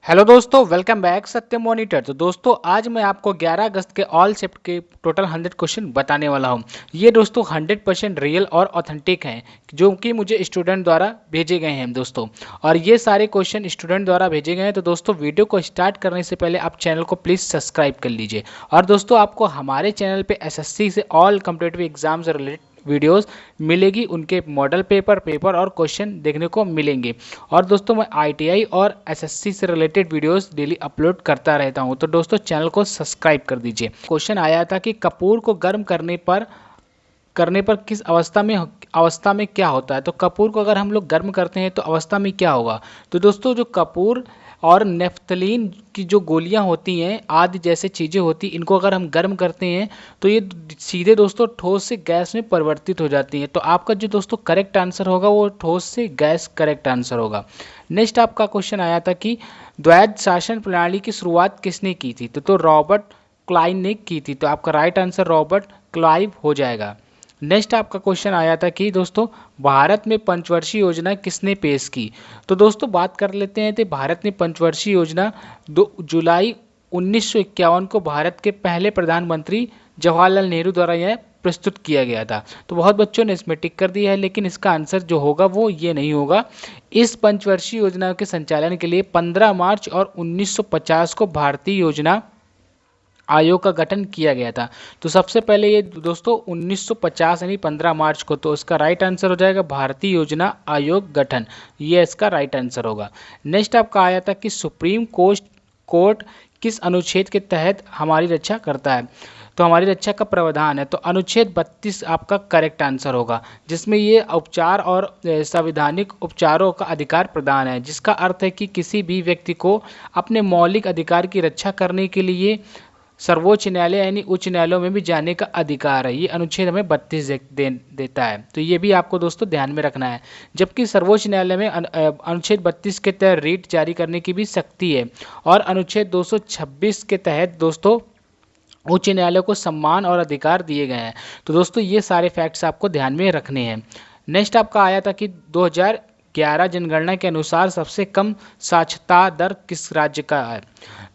Hello दोस्तों, welcome back सत्य monitor. तो दोस्तों आज मैं आपको 11 अगस्त के ऑल शिफ्ट के टोटल 100 क्वेश्चन बताने वाला हूं। ये दोस्तों 100% रियल और ऑथेंटिक हैं जो कि मुझे स्टूडेंट द्वारा भेजे गए हैं दोस्तों। और ये सारे क्वेश्चन स्टूडेंट द्वारा भेजे गए हैं। तो दोस्तों वीडियो को स्टार्ट करने से पहले आप चैनल को प्लीज़ सब्सक्राइब कर लीजिए। और दोस्तों आपको हमारे चैनल पे एसएससी से ऑल कम्पिटिटिव एग्जाम से रिलेटेड वीडियोस मिलेगी, उनके मॉडल पेपर और क्वेश्चन देखने को मिलेंगे। और दोस्तों मैं आईटीआई और एसएससी से रिलेटेड वीडियोस डेली अपलोड करता रहता हूं। तो दोस्तों चैनल को सब्सक्राइब कर दीजिए। क्वेश्चन आया था कि कपूर को गर्म करने पर किस अवस्था में क्या होता है। तो कपूर को अगर हम लोग गर्म करते हैं तो अवस्था में क्या होगा। तो दोस्तों जो कपूर और नेफ्थलीन की जो गोलियां होती हैं आदि जैसे चीज़ें होती हैं, इनको अगर हम गर्म करते हैं तो ये सीधे दोस्तों ठोस से गैस में परिवर्तित हो जाती हैं। तो आपका जो दोस्तों करेक्ट आंसर होगा वो ठोस से गैस करेक्ट आंसर होगा। नेक्स्ट आपका क्वेश्चन आया था कि द्वैध शासन प्रणाली की शुरुआत किसने की थी। तो रॉबर्ट क्लाइव ने की थी। तो आपका राइट आंसर रॉबर्ट क्लाइव हो जाएगा। नेक्स्ट आपका क्वेश्चन आया था कि दोस्तों भारत में पंचवर्षीय योजना किसने पेश की। तो दोस्तों बात कर लेते हैं तो भारत में पंचवर्षीय योजना 2 जुलाई 1951 को भारत के पहले प्रधानमंत्री जवाहरलाल नेहरू द्वारा यह प्रस्तुत किया गया था। तो बहुत बच्चों ने इसमें टिक कर दिया है, लेकिन इसका आंसर जो होगा वो ये नहीं होगा। इस पंचवर्षीय योजना के संचालन के लिए 15 मार्च और 1950 को भारतीय योजना आयोग का गठन किया गया था। तो सबसे पहले ये दोस्तों 1950 यानी 15 मार्च को। तो इसका राइट आंसर हो जाएगा भारतीय योजना आयोग गठन, ये इसका राइट आंसर होगा। नेक्स्ट आपका आया था कि सुप्रीम कोर्ट किस अनुच्छेद के तहत हमारी रक्षा करता है। तो हमारी रक्षा का प्रावधान है। तो अनुच्छेद 32 आपका करेक्ट आंसर होगा, जिसमें ये उपचार और संवैधानिक उपचारों का अधिकार प्रदान है, जिसका अर्थ है कि किसी भी व्यक्ति को अपने मौलिक अधिकार की रक्षा करने के लिए सर्वोच्च न्यायालय यानी उच्च न्यायालयों में भी जाने का अधिकार है। ये अनुच्छेद हमें 32 देता है। तो ये भी आपको दोस्तों ध्यान में रखना है। जबकि सर्वोच्च न्यायालय में अनुच्छेद 32 के तहत रीट जारी करने की भी शक्ति है। और अनुच्छेद 226 के तहत दोस्तों उच्च न्यायालय को सम्मान और अधिकार दिए गए हैं। तो दोस्तों ये सारे फैक्ट्स आपको ध्यान में रखने हैं। नेक्स्ट आपका आया था कि 2011 जनगणना के अनुसार सबसे कम साक्षरता दर किस राज्य का है।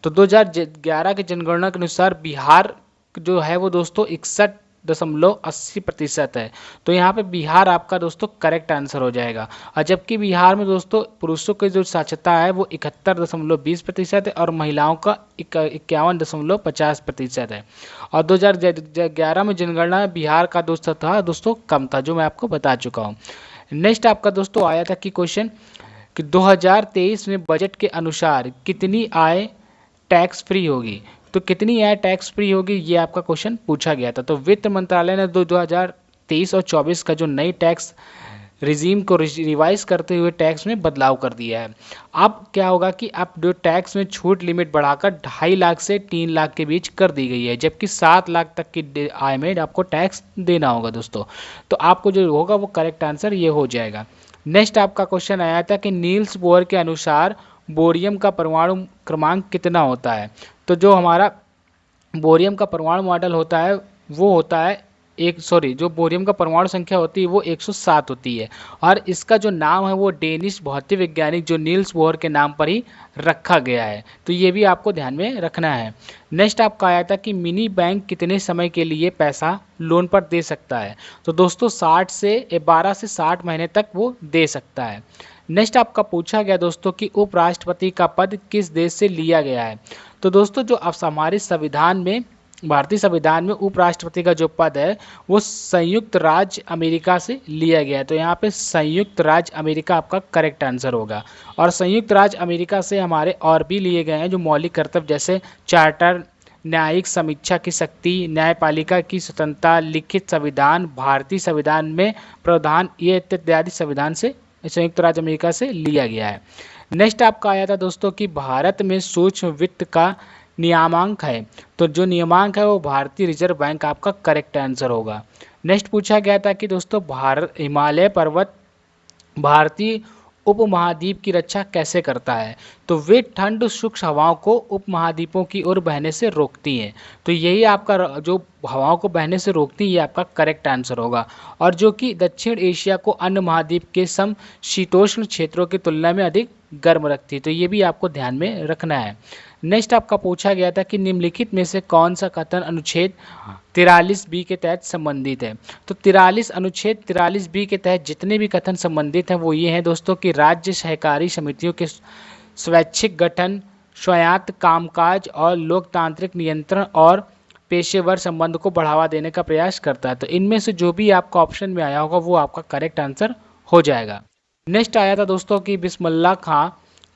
तो 2011 की जनगणना के अनुसार बिहार जो है वो दोस्तों 61.80% है। तो यहाँ पे बिहार आपका दोस्तों करेक्ट आंसर हो जाएगा। और जबकि बिहार में दोस्तों पुरुषों की जो साक्षरता है वो 71.20% है और महिलाओं का 51.50% है। और 2011 में जनगणना में बिहार का दोस्तों कम था, जो मैं आपको बता चुका हूँ। नेक्स्ट आपका दोस्तों आया था कि क्वेश्चन कि 2023 में बजट के अनुसार कितनी आय टैक्स फ्री होगी। तो कितनी आय टैक्स फ्री होगी ये आपका क्वेश्चन पूछा गया था। तो वित्त मंत्रालय ने 2023 और 24 का जो नई टैक्स रिजीम को रिवाइज करते हुए टैक्स में बदलाव कर दिया है। अब क्या होगा कि अब जो टैक्स में छूट लिमिट बढ़ाकर 2.5 लाख से 3 लाख के बीच कर दी गई है, जबकि 7 लाख तक की आय में आपको टैक्स देना होगा दोस्तों। तो आपको जो होगा वो करेक्ट आंसर ये हो जाएगा। नेक्स्ट आपका क्वेश्चन आया था कि नील्स बोहर के अनुसार बोरियम का परमाणु क्रमांक कितना होता है। तो जो हमारा बोरियम का परमाणु मॉडल होता है वो होता है जो बोरियम का परमाणु संख्या होती है वो 107 होती है। और इसका जो नाम है वो डेनिश भौतिक वैज्ञानिक जो नील्स बोहर के नाम पर ही रखा गया है। तो ये भी आपको ध्यान में रखना है। नेक्स्ट आपका आया था कि मिनी बैंक कितने समय के लिए पैसा लोन पर दे सकता है। तो दोस्तों 12 से 60 महीने तक वो दे सकता है। नेक्स्ट आपका पूछा गया दोस्तों कि उपराष्ट्रपति का पद किस देश से लिया गया है। तो दोस्तों जो अब हमारे संविधान में भारतीय संविधान में उपराष्ट्रपति का जो पद है वो संयुक्त राज्य अमेरिका से लिया गया है। तो यहाँ पे संयुक्त राज्य अमेरिका आपका करेक्ट आंसर होगा। और संयुक्त राज्य अमेरिका से हमारे और भी लिए गए हैं जो मौलिक कर्तव्य, जैसे चार्टर, न्यायिक समीक्षा की शक्ति, न्यायपालिका की स्वतंत्रता, लिखित संविधान, भारतीय संविधान में प्रावधान, ये इत्यादि संविधान से संयुक्त राज्य अमेरिका से लिया गया है। नेक्स्ट आपका आया था दोस्तों कि भारत में सूक्ष्म वित्त का नियामक है। तो जो नियामक है वो भारतीय रिजर्व बैंक आपका करेक्ट आंसर होगा। नेक्स्ट पूछा गया था कि दोस्तों हिमालय पर्वत भारतीय उपमहाद्वीप की रक्षा कैसे करता है। तो वे ठंड शुष्क हवाओं को उपमहाद्वीपों की ओर बहने से रोकती हैं। तो यही आपका जो हवाओं को बहने से रोकती है, ये आपका करेक्ट आंसर होगा। और जो कि दक्षिण एशिया को अन्य महाद्वीप के समशीतोष्ण क्षेत्रों की तुलना में अधिक गर्म रखती है। तो ये भी आपको ध्यान में रखना है। नेक्स्ट आपका पूछा गया था कि निम्नलिखित में से कौन सा कथन अनुच्छेद 43 बी के तहत संबंधित है। तो 43 अनुच्छेद 43 बी के तहत जितने भी कथन संबंधित हैं वो ये हैं दोस्तों कि राज्य सहकारी समितियों के स्वैच्छिक गठन, स्वायत्त कामकाज और लोकतांत्रिक नियंत्रण और पेशेवर संबंध को बढ़ावा देने का प्रयास करता है। तो इनमें से जो भी आपका ऑप्शन में आया होगा वो आपका करेक्ट आंसर हो जाएगा। नेक्स्ट आया था दोस्तों कि बिस्मिल्लाह खां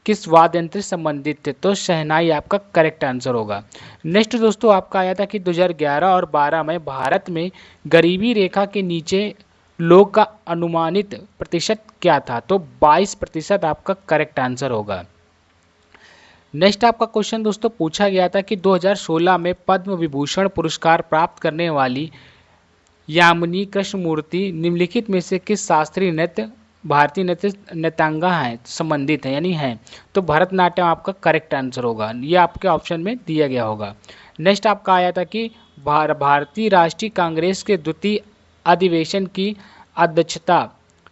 किस वाद्य यंत्र से संबंधित थे। तो शहनाई आपका करेक्ट आंसर होगा। नेक्स्ट दोस्तों आपका आया था कि 2011 और 12 में भारत में गरीबी रेखा के नीचे लोग का अनुमानित प्रतिशत क्या था। तो 22% आपका करेक्ट आंसर होगा। नेक्स्ट आपका क्वेश्चन दोस्तों पूछा गया था कि 2016 में पद्म विभूषण पुरस्कार प्राप्त करने वाली यामिनी कृष्णमूर्ति निम्नलिखित में से किस शास्त्रीय नृत्य भारतीय नृत्य नृत्यांगा हैं संबंधित है यानी हैं। तो भरतनाट्यम आपका करेक्ट आंसर होगा। ये आपके ऑप्शन में दिया गया होगा। नेक्स्ट आपका आया था कि भारतीय राष्ट्रीय कांग्रेस के द्वितीय अधिवेशन की अध्यक्षता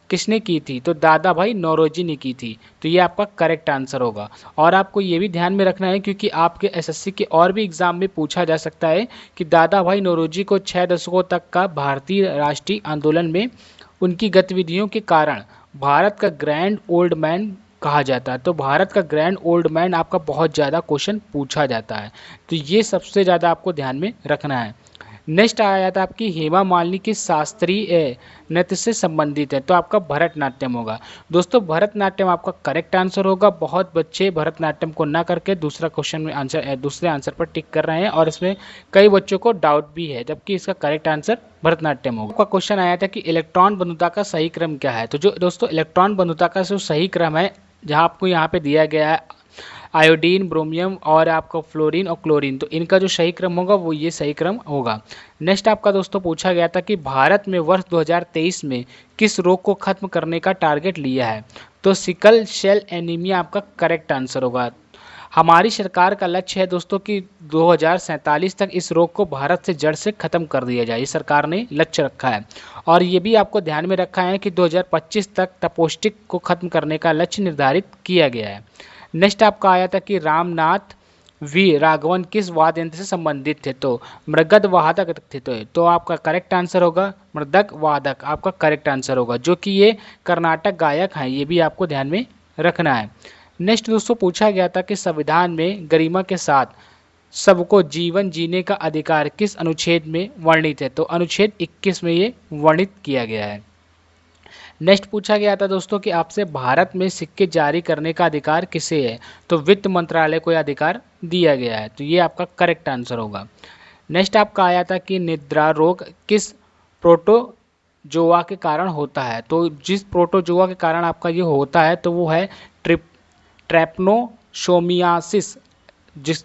किसने की थी। तो दादा भाई नौरोजी ने की थी। तो ये आपका करेक्ट आंसर होगा। और आपको ये भी ध्यान में रखना है क्योंकि आपके एसएससी के और भी एग्जाम में पूछा जा सकता है कि दादा भाई नौरोजी को 6 दशकों तक का भारतीय राष्ट्रीय आंदोलन में उनकी गतिविधियों के कारण भारत का ग्रैंड ओल्ड मैन कहा जाता है। तो भारत का ग्रैंड ओल्ड मैन आपका बहुत ज़्यादा क्वेश्चन पूछा जाता है। तो ये सबसे ज़्यादा आपको ध्यान में रखना है। नेक्स्ट आया था आपकी हेमा मालिनी की शास्त्रीय नृत्य से संबंधित है। तो आपका भरतनाट्यम होगा। दोस्तों भरतनाट्यम आपका करेक्ट आंसर होगा। बहुत बच्चे भरतनाट्यम को ना करके दूसरा क्वेश्चन में आंसर दूसरे आंसर पर टिक कर रहे हैं और इसमें कई बच्चों को डाउट भी है, जबकि इसका करेक्ट आंसर भरतनाट्यम होगा। आपका क्वेश्चन आया था कि इलेक्ट्रॉन बंधुता का सही क्रम क्या है। तो जो दोस्तों इलेक्ट्रॉन बंधुता का जो सही क्रम है, जहाँ आपको यहाँ पे दिया गया है आयोडीन, ब्रोमियम और आपका फ्लोरीन और क्लोरीन, तो इनका जो सही क्रम होगा वो ये सही क्रम होगा। नेक्स्ट आपका दोस्तों पूछा गया था कि भारत में वर्ष 2023 में किस रोग को खत्म करने का टारगेट लिया है। तो सिकल सेल एनीमिया आपका करेक्ट आंसर होगा। हमारी सरकार का लक्ष्य है दोस्तों कि 2047 तक इस रोग को भारत से जड़ से खत्म कर दिया जाए। ये सरकार ने लक्ष्य रखा है। और ये भी आपको ध्यान में रखा है कि 2025 तक तपोष्टिक को खत्म करने का लक्ष्य निर्धारित किया गया है। नेक्स्ट आपका आया था कि रामनाथ वी राघवन किस वाद्य यंत्र से संबंधित थे। तो मृदंग वादक थे। तो आपका करेक्ट आंसर होगा मृदंग वादक आपका करेक्ट आंसर होगा, जो कि ये कर्नाटक गायक हैं। ये भी आपको ध्यान में रखना है। नेक्स्ट दोस्तों पूछा गया था कि संविधान में गरिमा के साथ सबको जीवन जीने का अधिकार किस अनुच्छेद में वर्णित है। तो अनुच्छेद 21 में ये वर्णित किया गया है। नेक्स्ट पूछा गया था दोस्तों कि आपसे भारत में सिक्के जारी करने का अधिकार किसे है। तो वित्त मंत्रालय को यह अधिकार दिया गया है। तो ये आपका करेक्ट आंसर होगा। नेक्स्ट आपका आया था कि निद्रा रोग किस प्रोटोजोआ के कारण होता है। तो जिस प्रोटोजोआ के कारण आपका ये होता है तो वो है ट्रिप्नोसोमियासिस,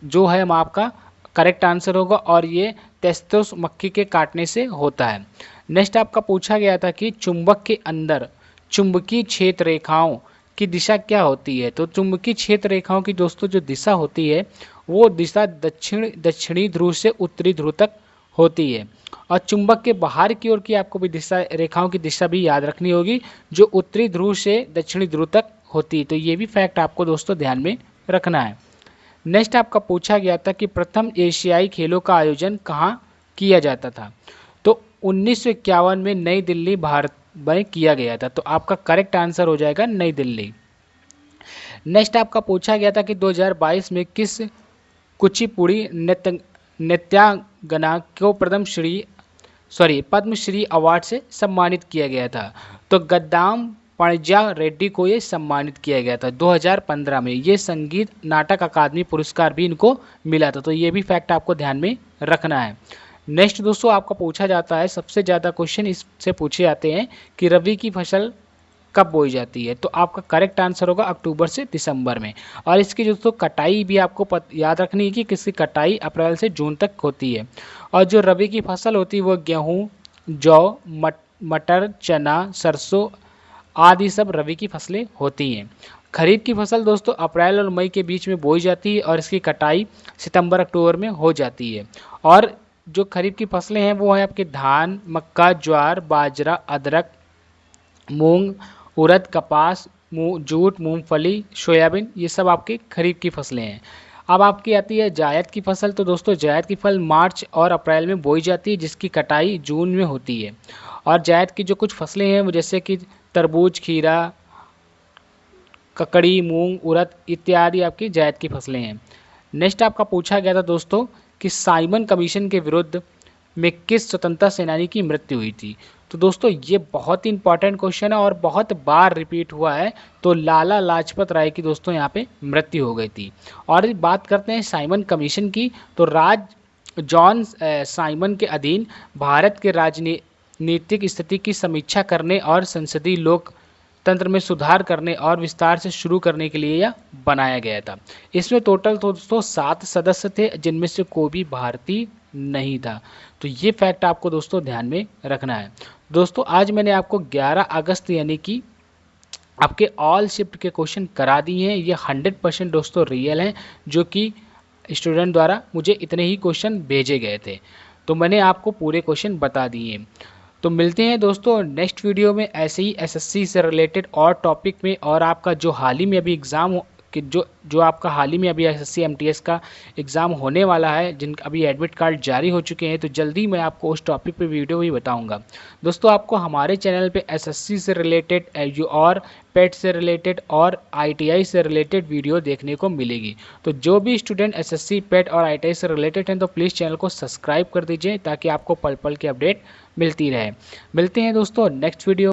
जो है आपका करेक्ट आंसर होगा। और ये टेस्टोस मक्खी के काटने से होता है। नेक्स्ट आपका पूछा गया था कि चुंबक के अंदर चुंबकीय क्षेत्र रेखाओं की दिशा क्या होती है। तो चुंबकीय क्षेत्र रेखाओं की दोस्तों जो दिशा होती है वो दिशा दक्षिणी ध्रुव से उत्तरी ध्रुव तक होती है। और चुंबक के बाहर की ओर की आपको भी दिशा रेखाओं की दिशा भी याद रखनी होगी, जो उत्तरी ध्रुव से दक्षिणी ध्रुव तक होती है। तो ये भी फैक्ट आपको दोस्तों ध्यान में रखना है। नेक्स्ट आपका पूछा गया था कि प्रथम एशियाई खेलों का आयोजन कहाँ किया जाता था। तो 1951 में नई दिल्ली भारत में किया गया था। तो आपका करेक्ट आंसर हो जाएगा नई दिल्ली। नेक्स्ट आपका पूछा गया था कि 2022 में किस कुचिपुड़ी नृत्यांगना को पद्मश्री अवार्ड से सम्मानित किया गया था। तो गद्दाम पणजा रेड्डी को ये सम्मानित किया गया था 2015 में। ये संगीत नाटक अकादमी पुरस्कार भी इनको मिला था। तो ये भी फैक्ट आपको ध्यान में रखना है। नेक्स्ट दोस्तों आपका पूछा जाता है, सबसे ज़्यादा क्वेश्चन इससे पूछे जाते हैं कि रबी की फसल कब बोई जाती है। तो आपका करेक्ट आंसर होगा अक्टूबर से दिसंबर में। और इसकी दोस्तों कटाई भी आपको याद रखनी है कि किसकी कटाई अप्रैल से जून तक होती है। और जो रबी की फसल होती है वो गेहूँ, जौ, मटर, चना, सरसों आदि सब रबी की फसलें होती हैं। खरीफ की फसल दोस्तों अप्रैल और मई के बीच में बोई जाती है और इसकी कटाई सितंबर अक्टूबर में हो जाती है। और जो खरीफ की फसलें हैं वो है आपके धान, मक्का, ज्वार, बाजरा, अदरक, मूंग, उड़द, कपास, जूट, मूंगफली, सोयाबीन, ये सब आपकी खरीफ की फसलें हैं। अब आपकी आती है जायद की फसल। तो दोस्तों जायद की फसल मार्च और अप्रैल में बोई जाती है जिसकी कटाई जून में होती है। और जायद की जो कुछ फसलें हैं वो जैसे कि तरबूज, खीरा, ककड़ी, मूंग, उड़द इत्यादि आपकी जायद की फसलें हैं। नेक्स्ट आपका पूछा गया था दोस्तों कि साइमन कमीशन के विरुद्ध में किस स्वतंत्रता सेनानी की मृत्यु हुई थी। तो दोस्तों ये बहुत ही इंपॉर्टेंट क्वेश्चन है और बहुत बार रिपीट हुआ है। तो लाला लाजपत राय की दोस्तों यहाँ पे मृत्यु हो गई थी। और बात करते हैं साइमन कमीशन की, तो जॉन साइमन के अधीन भारत के राजनीतिक स्थिति की समीक्षा करने और संसदीय लोकतंत्र में सुधार करने और विस्तार से शुरू करने के लिए यह बनाया गया था। इसमें टोटल दोस्तों 7 सदस्य थे जिनमें से कोई भी भारतीय नहीं था। तो ये फैक्ट आपको दोस्तों ध्यान में रखना है। दोस्तों आज मैंने आपको 11 अगस्त यानी कि आपके ऑल शिफ्ट के क्वेश्चन करा दिए हैं। ये 100% दोस्तों रियल हैं, जो कि स्टूडेंट द्वारा मुझे इतने ही क्वेश्चन भेजे गए थे। तो मैंने आपको पूरे क्वेश्चन बता दिए। तो मिलते हैं दोस्तों नेक्स्ट वीडियो में ऐसे ही एसएससी से रिलेटेड और टॉपिक में। और आपका जो हाल ही में अभी एग्ज़ाम कि जो आपका हाल ही में अभी एसएससी एमटीएस का एग्ज़ाम होने वाला है, जिन अभी एडमिट कार्ड जारी हो चुके हैं, तो जल्दी मैं आपको उस टॉपिक पे वीडियो भी बताऊंगा। दोस्तों आपको हमारे चैनल पे एसएससी से रिलेटेड और पेट से रिलेटेड और आईटीआई से रिलेटेड वीडियो देखने को मिलेगी। तो जो भी स्टूडेंट एसएससी, पेट और आईटीआई से रिलेटेड हैं तो प्लीज़ चैनल को सब्सक्राइब कर दीजिए ताकि आपको पल पल की अपडेट मिलती रहे। मिलते हैं दोस्तों नेक्स्ट वीडियो।